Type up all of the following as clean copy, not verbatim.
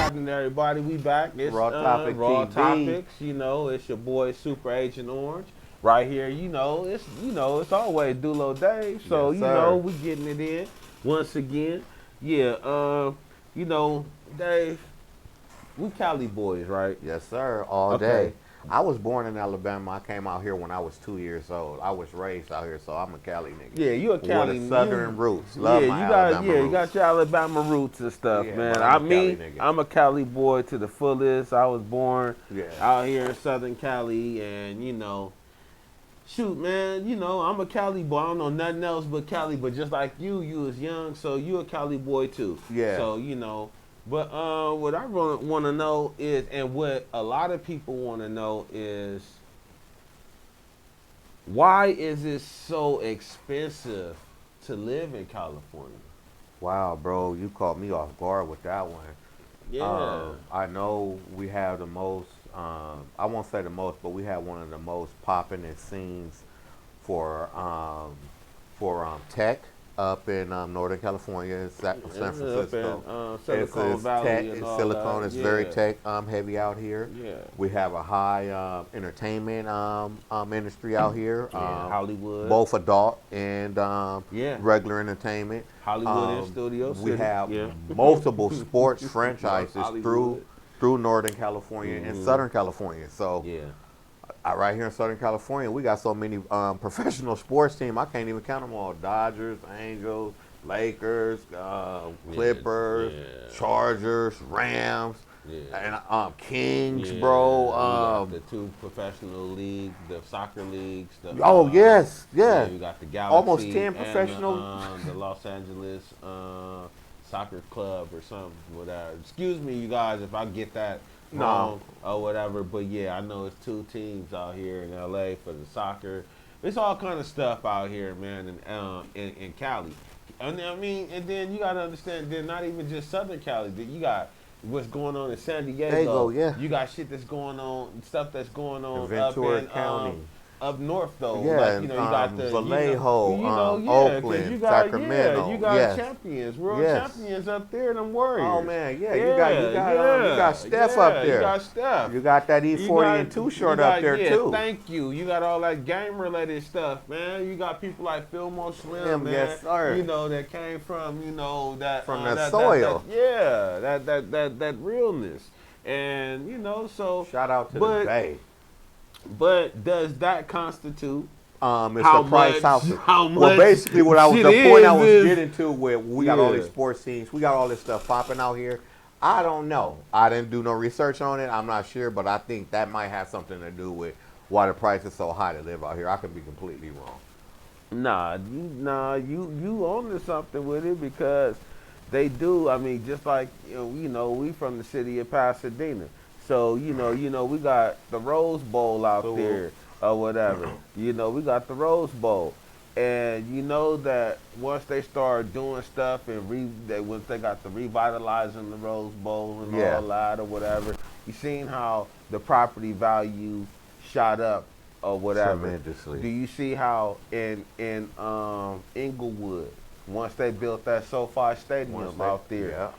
happening, everybody? We back. It's Raw RawTopicsTV. Topics. You know, it's your boy Super Agent Orange right here. It's always Dulo Dave. So Yes, sir. we getting it in once again. Yeah. Dave, we Cali boys, right? Yes, sir. All Okay. day. I was born in Alabama. I came out here when I was 2 years old. I was raised out here, so I'm a Cali nigga. Yeah, you a Cali with a southern roots. Love my Alabama you roots. got your Alabama roots and stuff, Yeah, man. but I'm a Cali nigga. I'm a Cali boy to the fullest. I was born Yeah. out here in Southern Cali, and shoot, man, I'm a Cali boy. I don't know nothing else but Cali. But just like you was young, so you a Cali boy too. Yeah. So. But what I want to know is, and what a lot of people want to know is, why is it so expensive to live in California? Wow, bro, you caught me off guard with that one. Yeah. I know we have the most, I won't say the most, but we have one of the most popping scenes for tech up in Northern California, San Francisco. Up in Silicon Valley tech, and it's all Silicon. that. It's very tech heavy out here. Yeah. We have a high entertainment industry out here. Hollywood. Both adult and Yeah. regular entertainment. Hollywood and Studio City. We have Yeah. multiple sports franchises Hollywood. through Northern California and Southern California. So Yeah. right here in Southern California, we got so many professional sports teams. I can't even count them all. Dodgers, Angels, Lakers, Clippers, Yeah. Chargers, Rams, Yeah. and Kings, Yeah, bro. we got the two professional leagues, the soccer leagues. Yes. We got the Galaxy. Almost 10 and professional. the Los Angeles Soccer Club or something, whatever. Excuse me, you guys, if I get that wrong or whatever. But yeah, I know it's two teams out here in LA for the soccer. It's all kind of stuff out here, man, in Cali. And then you gotta understand, then not even just Southern Cali. You got what's going on in San Diego. Yeah. You got shit that's going on, stuff that's going on Ventura up in County. Up north though. Yeah, Like, you got the Vallejo, 'cause you Oakland, got, Sacramento. Yeah, you got Yes. champions, world Yes. champions up there, them Warriors. Oh man, yeah, you got Steph up there. You got Steph. You got that E40 and 2 short up there too. Thank you. You got all that game related stuff, man. You got people like Fillmore Slim, man. Yes, sir. That came from that From the soil. that realness, and so Shout out to the Bay. But does that constitute? It's the price houses. How much? Well, basically, the point I was getting to, where we got all Yeah. these sports teams, we got all this stuff popping out here. I don't know. I didn't do no research on it. I'm not sure, but I think that might have something to do with why the price is so high to live out here. I could be completely wrong. You onto something with it, because they do. I mean, just like we from the city of Pasadena. So, we got the Rose Bowl out there or whatever. We got the Rose Bowl. And you know that once they start doing stuff and once they got the revitalizing the Rose Bowl and all that or whatever, you seen how the property value shot up or whatever. Tremendously. Do you see how in Inglewood, once they built that SoFi Stadium out there,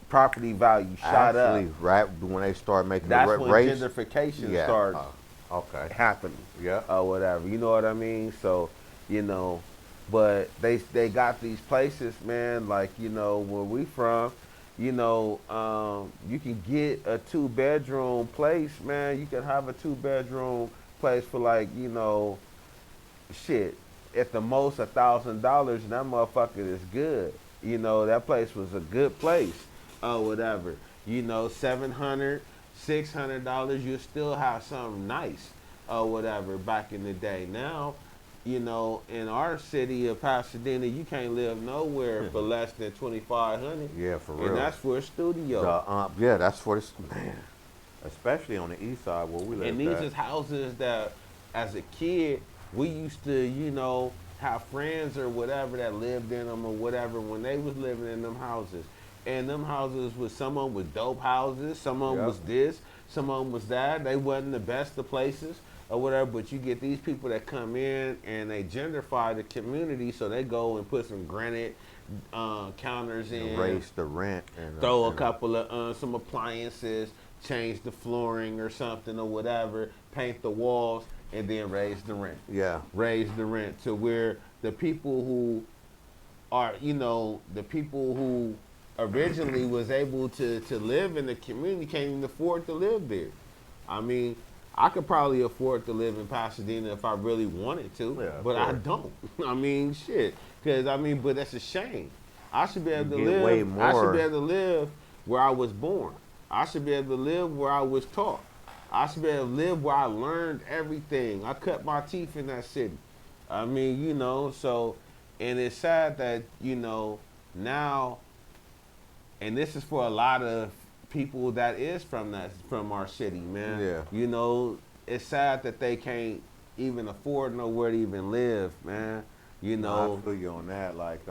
property value shot up. Right when they start making That's the when race. gentrification starts happening. Yeah. Or whatever. You know what I mean? So, but they got these places, man, like, where we from, you can get a 2-bedroom place, man. You can have a 2-bedroom place for like, at the most $1,000, and that motherfucker is good. That place was a good place. Or whatever, $700, $600, you still have something nice, or whatever. Back in the day, now, in our city of Pasadena, you can't live nowhere for less than $2,500. Yeah, for real. And that's for a studio. That's for this man, especially on the east side where we live. And these is houses that, as a kid, we used to, have friends or whatever that lived in them or whatever when they was living in them houses. And them houses some of them was dope houses, some of them was this, some of them was that. They wasn't the best of places or whatever, but you get these people that come in and they gentrify the community, so they go and put some granite counters in, raise the rent, and throw a couple of some appliances, change the flooring or something or whatever, paint the walls, and then raise the rent. yeah, Raise the rent to where the people who are, the people who originally was able to live in the community can't even afford to live there. I mean, I could probably afford to live in Pasadena if I really wanted to, Yeah, but I course. don't. I mean, shit. Because, but that's a shame. I should be able to get way live. I should more. be able to live where I was born. I should be able to live where I was taught. I should be able to live where I learned everything. I cut my teeth in that city. I mean, so, and it's sad that, now, and this is for a lot of people that is from our city, man. Yeah. It's sad that they can't even afford nowhere to even live, man. I feel you on that. Like,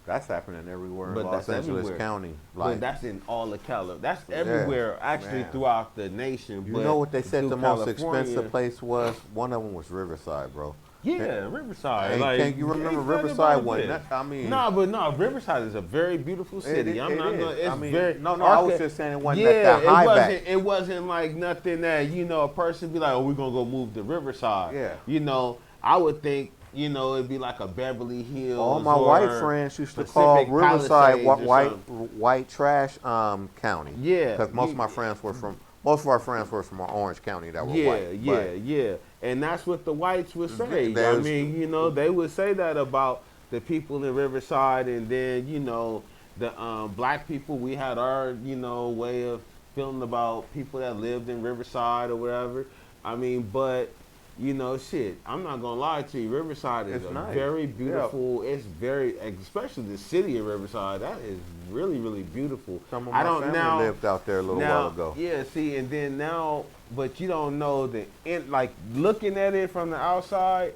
that's happening everywhere in But Los that's Angeles everywhere. County. But Like, that's in all of California. That's everywhere, actually, man. throughout the nation. you but know what they said through the most California- expensive place was? One of them was Riverside, bro. Yeah, Riverside. Hey, like, can't you remember ain't nothing Riverside about wasn't this. that- I mean- no, Riverside is a very beautiful city. It I'm not is. gonna. It's I mean, very. no, I was just saying it wasn't that it high wasn't. back. It wasn't like nothing that a person be like, oh, we're gonna go move to Riverside. Yeah. I would think. It'd be like a Beverly Hills. All my or white friends used to Pacific call Riverside Palisades or white trash county. Yeah, because most of our friends were from Orange County that were white. Yeah. And that's what the whites would say. There's- They would say that about the people in Riverside, and then the black people. We had our way of feeling about people that lived in Riverside or whatever. But shit. I'm not gonna lie to you. Riverside is It's nice. very beautiful. Yeah. It's very, especially the city of Riverside. That is really, really beautiful. Some of my family lived out there a little while ago. Yeah, see, and then now, but you don't know like looking at it from the outside,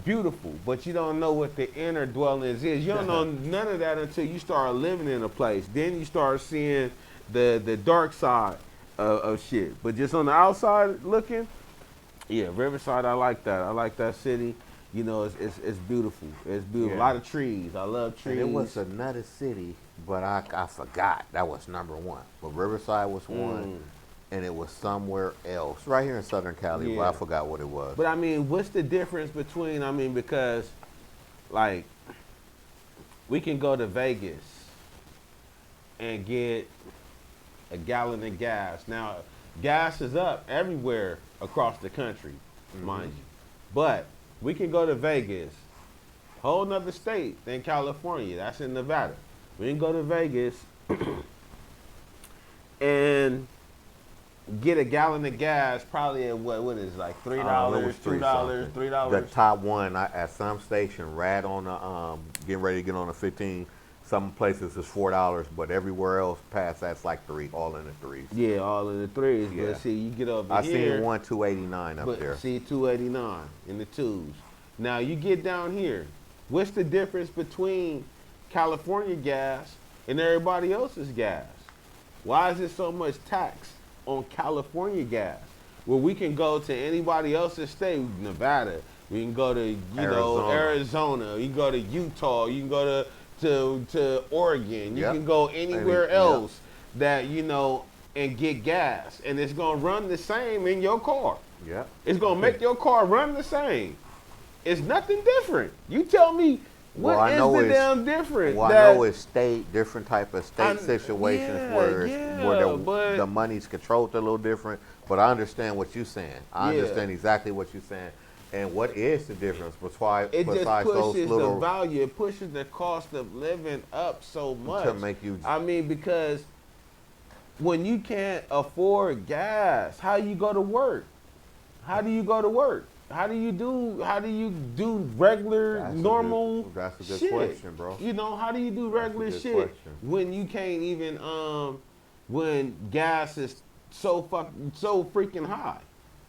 beautiful, but you don't know what the inner dwellings is. You don't know none of that until you start living in a place. Then you start seeing the dark side of shit. But just on the outside looking, yeah, Riverside, I like that. I like that city. It's beautiful. It's beautiful. Yeah. A lot of trees. I love trees. And it was another city, but I forgot. That was number one. But Riverside was one, and it was somewhere else. Right here in Southern Cali, but I forgot what it was. But, what's the difference between, because, like, we can go to Vegas and get a gallon of gas. Now, gas is up everywhere across the country, mind you. But we can go to Vegas, whole nother state than California. That's in Nevada. We can go to Vegas and get a gallon of gas probably at what is like $3, $2, $3. The top one at some station, right on the getting ready to get on the 15. Some places is $4, but everywhere else past that's like $3, all in the threes. Yeah, all in the threes. Yeah. But see, you get over I here. seen one $2.89 up But there. see, $2.89 in the twos. Now you get down here. What's the difference between California gas and everybody else's gas? Why is there so much tax on California gas? Where we can go to anybody else's state, Nevada. We can go to Arizona. You can go to Utah. You can go to Oregon. You can go anywhere else that and get gas, and it's gonna run the same in your car. Yeah. It's gonna make your car run the same. It's nothing different. You tell me what is the damn difference? Well, I know it's different type of state situations where the money's controlled a little different. But I understand what you're saying. I understand exactly what you're saying. And what is the difference besides it just those pushes little the value? It pushes the cost of living up so much. to make you? Because when you can't afford gas, how you go to work? How do you go to work? How do you do regular, normal shit? That's a good question, bro. How do you do regular shit when you can't even when gas is so freaking high?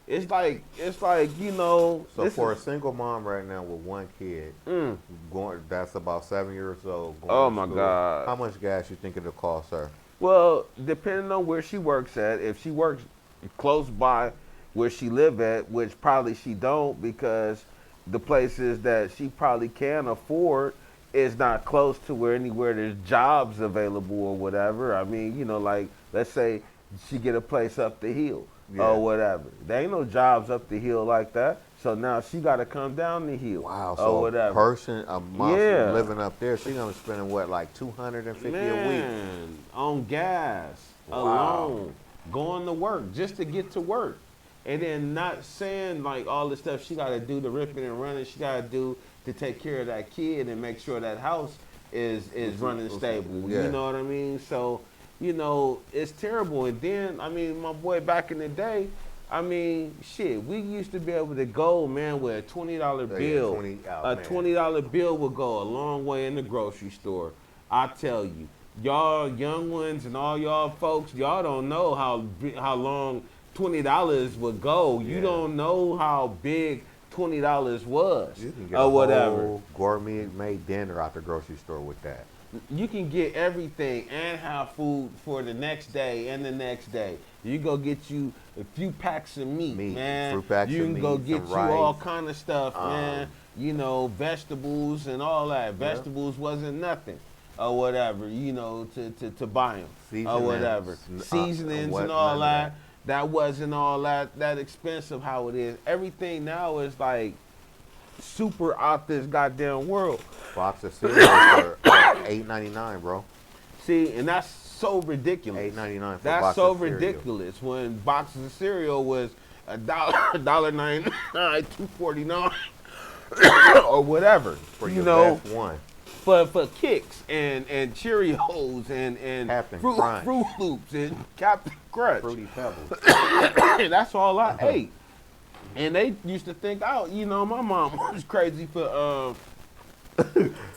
It's like So for a single mom right now with one kid, that's about 7 years old. Oh my God! How much gas you think it'll cost her? Well, depending on where she works at, if she works close by where she live at, which probably she don't, because the places that she probably can afford it's not close to where anywhere there's jobs available or whatever. I mean, you know, like let's say she get a place up the hill or whatever. There ain't no jobs up the hill like that. So now she got to come down the hill. Wow. Or So whatever. a person a month living up there, she gonna be spending what, like $250 a week on gas alone, going to work just to get to work, and then not saying like all the stuff she got to do, the ripping and running she got to do to take care of that kid and make sure that house is running stable. Yeah. You know what I mean? So, you know, it's terrible. And then, I mean, my boy, back in the day, I mean, shit, we used to be able to go, man, with a $20 bill. A $20 bill would go a long way in the grocery store. I tell you, y'all young ones and all y'all folks, y'all don't know how long $20 would go. You don't know how big $20 was. You can get a whole gourmet made dinner out the grocery store with that. You can get everything and have food for the next day and the next day. You go get you a few packs of meat, man. You can go get you all kind of stuff, man. You know, vegetables and all that. Vegetables wasn't nothing or whatever, you know, to buy them or whatever. Seasonings and all that. That wasn't all that expensive how it is. Everything now is like super out this goddamn world. Box of cereal for $8.99, bro. See, and that's so ridiculous. $8.99 for that's box so of cereal. ridiculous. When boxes of cereal was $1.99, $2.49, or whatever. For your best one. For kicks and Cheerios and Fruit Loops and Captain Crunch. Fruity Pebbles. That's all I ate. And they used to think out, you know, my mom was crazy for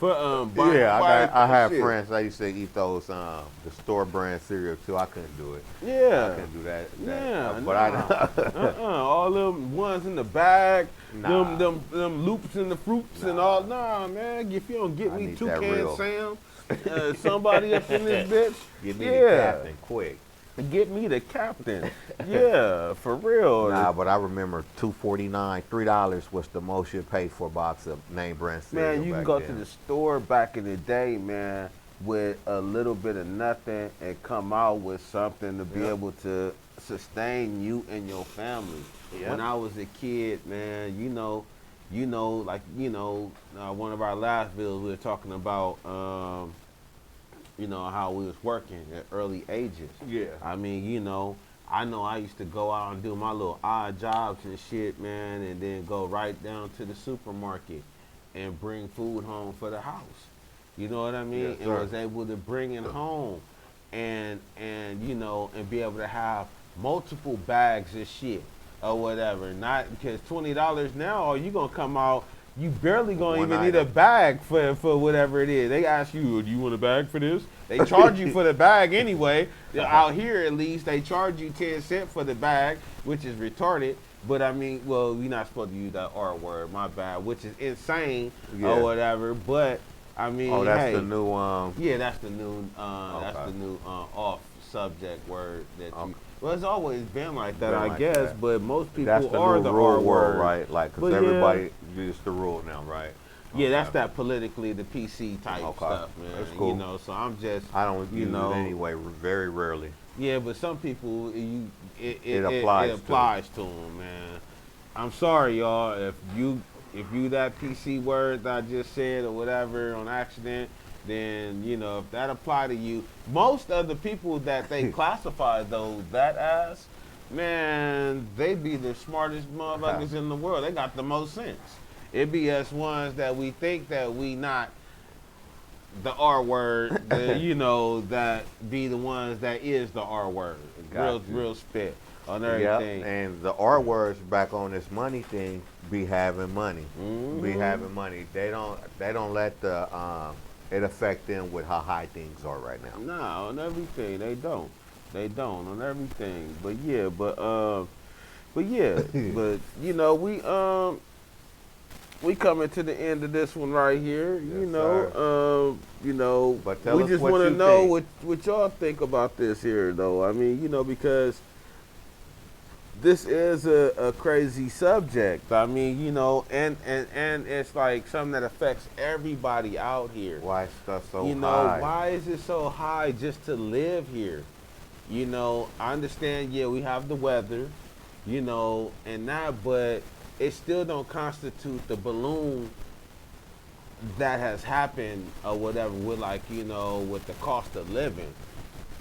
buying. Yeah, I have friends that used to eat those the store brand cereal too. I couldn't do it. Yeah, I couldn't do that. Yeah, but all them ones in the bag, nah. them loops in the fruits and all. Nah, man, if you don't get me Toucan Sam, somebody up in this bitch, get me the Captain quick. Get me the Captain. Yeah, for real. Nah, but I remember $2.49, $3 was the most you paid for a box of name brand cereal. Man, you can go to the store back in the day, man, with a little bit of nothing and come out with something to be able to sustain you and your family. When I was a kid, man, you know, one of our last videos we were talking about you know, how we was working at early ages. Yeah. I mean, you know I used to go out and do my little odd jobs and shit, man, and then go right down to the supermarket and bring food home for the house. You know what I mean? Yes, and was able to bring it home and you know, and be able to have multiple bags of shit or whatever. Not because $20 now, or you gonna come out, you barely gonna even need a bag for whatever it is. They ask you, do you want a bag for this? They charge you for the bag anyway. Out here, at least, they charge you 10 cents for the bag, which is retarded. But I mean, well, you're not supposed to use that R word, my bad, which is insane or whatever. But I mean, that's the new yeah, that's the new off subject word that you. Well, it's always been like that, I guess, but most people are the R word, right? Like, because everybody uses the rule now, right? Yeah, that's that politically the PC type stuff, man. That's cool. You know, so I'm just. I don't use it anyway, very rarely. Yeah, but some people, it applies to them, man. I'm sorry, y'all, if you that PC word that I just said or whatever on accident, then, you know, if that apply to you, most of the people that they classify that as, man, they be the smartest motherfuckers in the world. They got the most sense. It be us ones that we think that we not the R word, you know, that be the ones that is the R word. Real spit on everything. Yep. And the R words back on this money thing be having money. Be having money. They don't let the it affect them with how high things are right now. Nah, on everything. They don't on everything. But yeah, but you know, we coming to the end of this one right here. Yes, you know, but we just want to know what y'all think about this here, though. I mean, you know, because this is a crazy subject. I mean, you know, and it's like something that affects everybody out here. Why is stuff so You know, high? why is it so high just to live here? You know, I understand, yeah, we have the weather, you know, and that, but it still don't constitute the balloon that has happened or whatever with, like, you know, with the cost of living.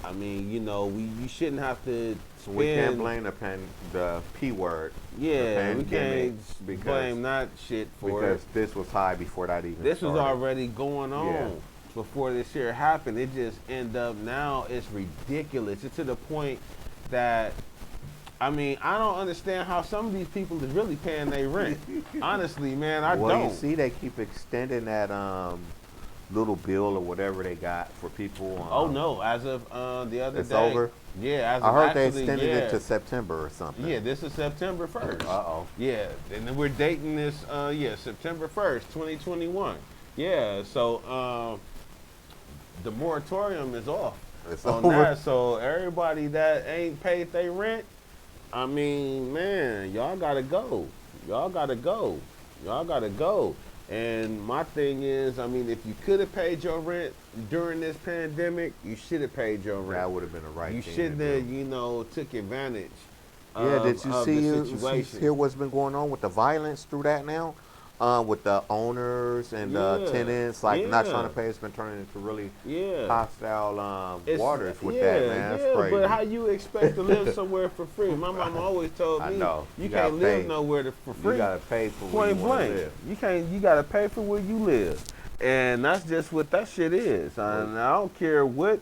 I mean, you know, you shouldn't have to So we can't spend. blame the P word. Yeah, the we pandemic, can't blame that shit for it. because this was high before that even This was started. already going on Yeah. before this year happened. It just end up now. It's ridiculous. It's to the point that, I mean, I don't understand how some of these people is really paying their rent. Honestly, man, I Well, don't. you see, they keep extending that little bill or whatever they got for people. Oh no! As of the other It's day, over? Yeah, as I of heard actually, they extended yeah. it to September or something. Yeah, this is September 1st. Uh-oh. Yeah, and then we're dating this, September 1st, 2021. Yeah, so the moratorium is off It's on over. that. So everybody that ain't paid their rent, I mean, man, y'all gotta go. Y'all gotta go. Y'all gotta go. And my thing is, I mean, if you could have paid your rent during this pandemic, you should have paid your rent. That would have been the right You thing shouldn't to have, do. you know, took advantage. Yeah, did you of see, the situation. hear what's been going on with the violence through that now? With the owners and the Yeah, tenants, like not yeah. trying to pay. It's been turning into really Yeah. hostile It's- waters with yeah, that, man. That's yeah, crazy. but how you expect to live somewhere for free? My mama always told me, I know. you You can't gotta live pay. nowhere for free. You gotta pay for where Point you want to blank. live. You can't. You gotta pay for where you live, and that's just what that shit is. And I don't care what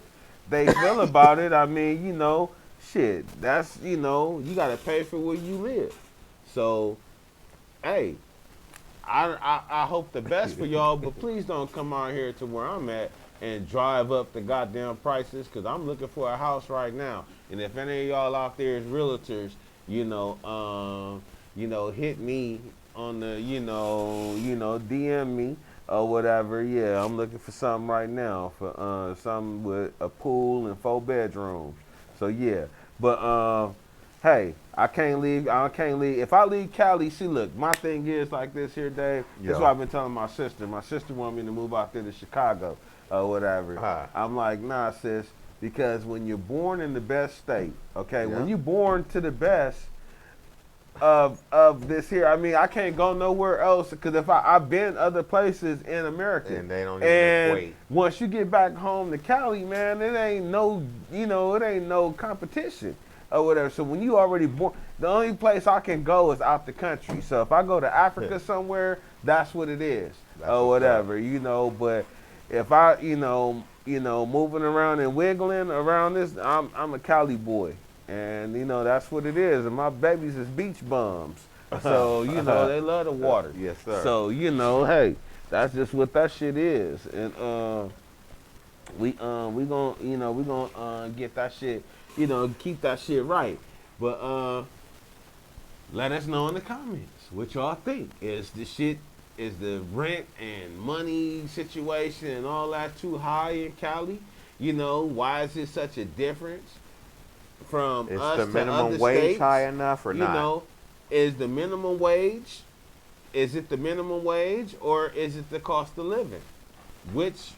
they feel about it. I mean, you know, shit. That's, you know, you gotta pay for where you live. So, hey, I hope the best for y'all, but please don't come out here to where I'm at and drive up the goddamn prices, because I'm looking for a house right now. And if any of y'all out there is realtors, you know, hit me on the, DM me or whatever. Yeah, I'm looking for something right now, for something with a pool and 4 bedrooms. So yeah, but hey, I can't leave. If I leave Cali, see, look, my thing is like this here, Dave. This is Yeah. what I've been telling my sister. My sister wanted me to move out there to Chicago or whatever. Uh-huh. I'm like, nah, sis, because when you're born in the best state, okay, Yeah. when you're born to the best of this here, I mean, I can't go nowhere else, because if I've been other places in America, And they don't even and equate. once you get back home to Cali, man, it ain't no, it ain't no competition or whatever. So when you already born, the only place I can go is out the country. So if I go to Africa somewhere, that's what it is, That's or what's whatever, But if I, moving around and wiggling around this, I'm a Cali boy, and that's what it is. And my babies is beach bums, so they love the water. Yes, sir. So hey, that's just what that shit is, and we gonna get that shit, keep that shit right. But let us know in the comments what y'all think. Is the rent and money situation and all that too high in Cali? Why is it such a difference from Is us the to minimum other wage states? high enough or not? Is the minimum wage? Is it the minimum wage, or is it the cost of living? Which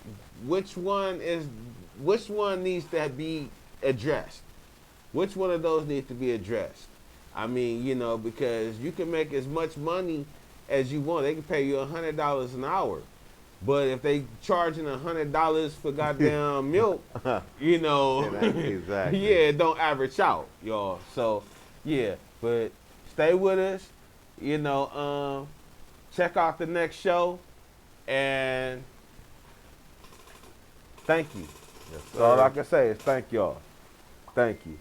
one needs to be addressed? Which one of those needs to be addressed? I mean, because you can make as much money as you want. They can pay you $100 an hour, but if they charging $100 for goddamn milk, Exactly. yeah, it don't average out, y'all. So yeah, but stay with us. Check out the next show, and thank you. Yes, That's all sir. I can say is thank y'all. Thank you.